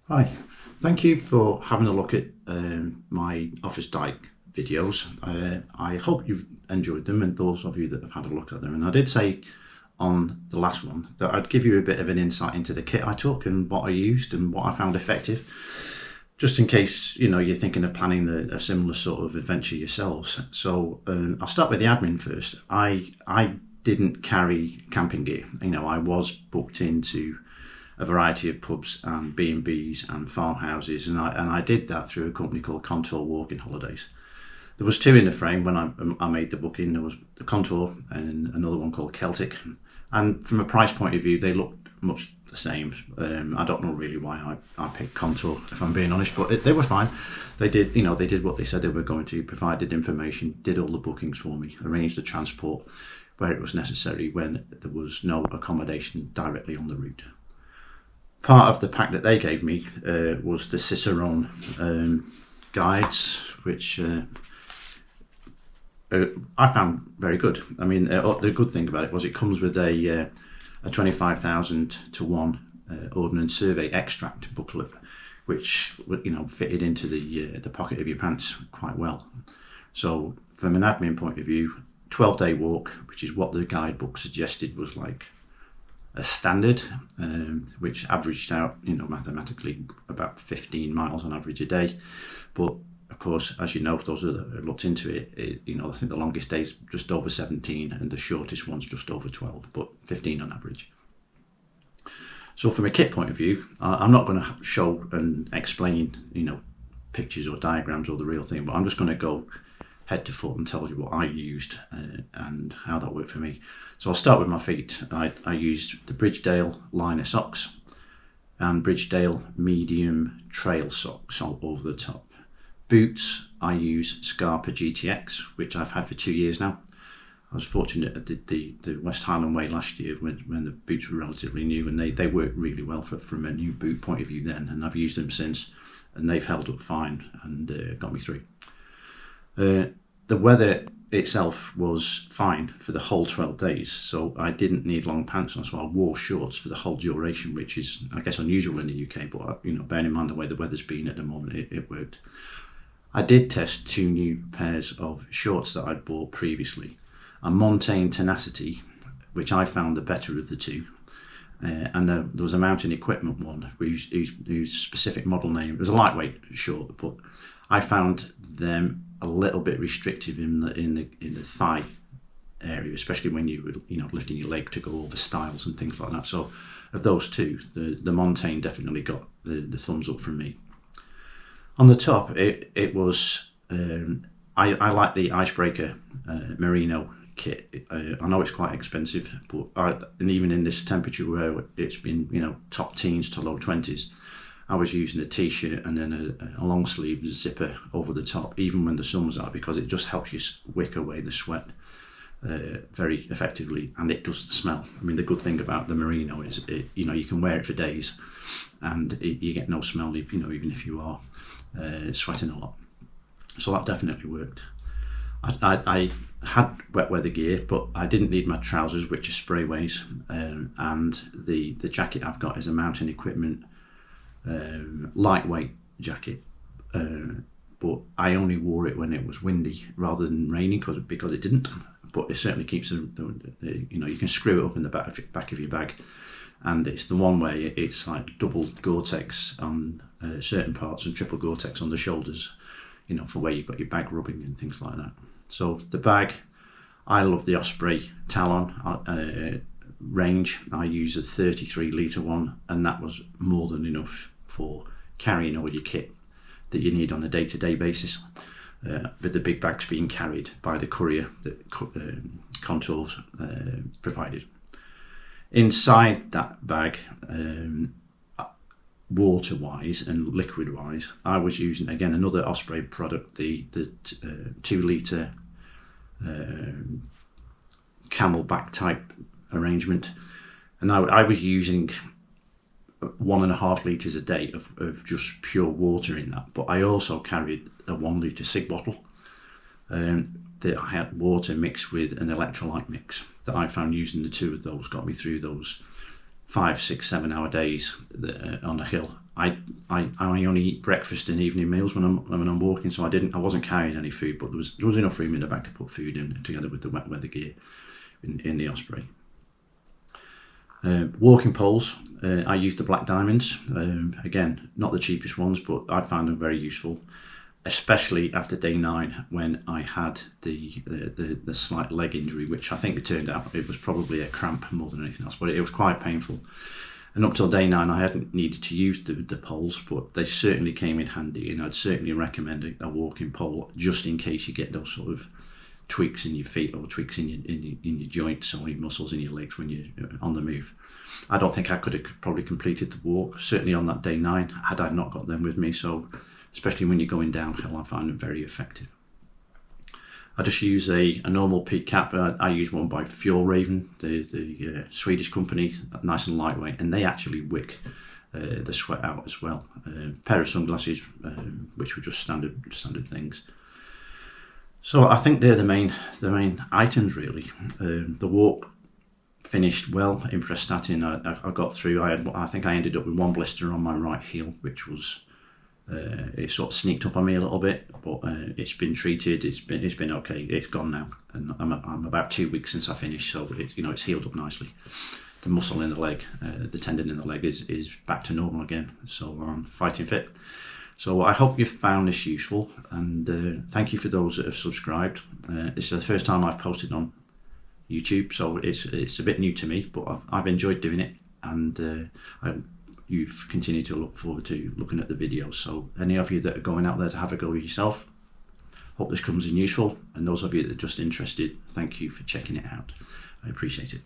Hi, thank you for having a look at my Office Dyke videos. I hope you've enjoyed them, and those of you that have had a look at them. And I did say on the last one that I'd give you a bit of an insight into the kit I took and what I used and what I found effective, just in case you're thinking of planning a similar sort of adventure yourselves. So I'll start with the admin first. I didn't carry camping gear. I was booked into a variety of pubs and B&Bs and farmhouses, and I did that through a company called Contour Walking Holidays. There was two in the frame when I made the booking. There was the Contour and another one called Celtic, and from a price point of view they looked much the same. I don't know really why I picked Contour, if I'm being honest, but they were fine. They did what they said they were going to, provided information, did all the bookings for me, arranged the transport where it was necessary when there was no accommodation directly on the route. Part of the pack that they gave me was the Cicerone guides, which I found very good. I mean, the good thing about it was it comes with a 25,000 to 1 Ordnance Survey extract booklet, which fitted into the pocket of your pants quite well. So from an admin point of view, 12-day walk, which is what the guidebook suggested was like a standard, which averaged out, mathematically about 15 miles on average a day. But of course, as you know, those that looked into it, I think the longest day's just over 17 and the shortest one's just over 12, but 15 on average. So from a kit point of view, I'm not going to show and explain, pictures or diagrams or the real thing, but I'm just going to go head to foot and tell you what I used and how that worked for me. So I'll start with my feet. I used the Bridgedale liner socks and Bridgedale medium trail socks all over the top. Boots, I use Scarpa GTX, which I've had for 2 years now. I was fortunate I did the West Highland Way last year when the boots were relatively new, and they worked really well from a new boot point of view then, and I've used them since, and they've held up fine and got me through. The weather itself was fine for the whole 12 days, so I didn't need long pants on, so I wore shorts for the whole duration, which is, I guess, unusual in the UK, but bearing in mind the way the weather's been at the moment, it worked. I did test 2 new pairs of shorts that I'd bought previously, a Montane Tenacity, which I found the better of the two, and there was a Mountain Equipment one whose specific model name, it was a lightweight short, but I found them a little bit restrictive in the thigh area, especially when you were lifting your leg to go over stiles and things like that. So of those two, the Montane definitely got the thumbs up from me. On the top, it was I like the Icebreaker merino kit. I know it's quite expensive, but and even in this temperature where it's been top teens to low 20s, I was using a t-shirt and then a long sleeve zipper over the top, even when the sun was out, because it just helps you wick away the sweat very effectively, and it does the smell. I mean, the good thing about the merino is you can wear it for days, and you get no smell, even if you are sweating a lot. So that definitely worked. I had wet weather gear, but I didn't need my trousers, which are sprayaways, and the jacket I've got is a Mountain Equipment lightweight jacket, but I only wore it when it was windy rather than raining, because it didn't. But it certainly keeps you can screw it up in the back of your bag, and it's the one way it's like double Gore-Tex on certain parts and triple Gore-Tex on the shoulders, for where you've got your bag rubbing and things like that. So the bag, I love the Osprey Talon range. I use a 33 litre one, and that was more than enough for carrying all your kit that you need on a day-to-day basis, with the big bags being carried by the courier that Contours provided. Inside that bag, water-wise and liquid-wise, I was using, again, another Osprey product, the 2 litre camelback type arrangement, and I was using 1.5 litres a day of just pure water in that, but I also carried a 1 litre cig bottle that I had water mixed with an electrolyte mix that I found using the two of those got me through those 5, 6, 7 hour days on a hill, I only eat breakfast and evening meals when I'm walking, so I wasn't carrying any food, but there was enough room in the bag to put food in together with the wet weather gear in the Osprey. Walking poles, I used the Black Diamonds. Again, not the cheapest ones, but I found them very useful, especially after day 9 when I had the slight leg injury, which I think it turned out it was probably a cramp more than anything else, but it was quite painful. And up till day 9, I hadn't needed to use the poles, but they certainly came in handy, and I'd certainly recommend a walking pole just in case you get those sort of tweaks in your feet or tweaks in your joints or your muscles in your legs when you're on the move. I don't think I could have probably completed the walk, certainly on that day 9, had I not got them with me. So especially when you're going downhill, I find them very effective. I just use a normal peak cap. I use one by Fjord Raven, the Swedish company, nice and lightweight, and they actually wick the sweat out as well. Pair of sunglasses, which were just standard things. So I think they're the main items really. The walk finished well in Prestatyn. I got through. I think I ended up with one blister on my right heel, which was it sort of sneaked up on me a little bit, but it's been treated. It's been okay. It's gone now, and I'm about 2 weeks since I finished, so it's healed up nicely. The muscle in the leg, the tendon in the leg is back to normal again. So I'm fighting fit. So I hope you found this useful, and thank you for those that have subscribed. This is the first time I've posted on YouTube, so it's a bit new to me, but I've enjoyed doing it, and you've continued to look forward to looking at the videos. So any of you that are going out there to have a go yourself, hope this comes in useful, and those of you that are just interested, thank you for checking it out. I appreciate it.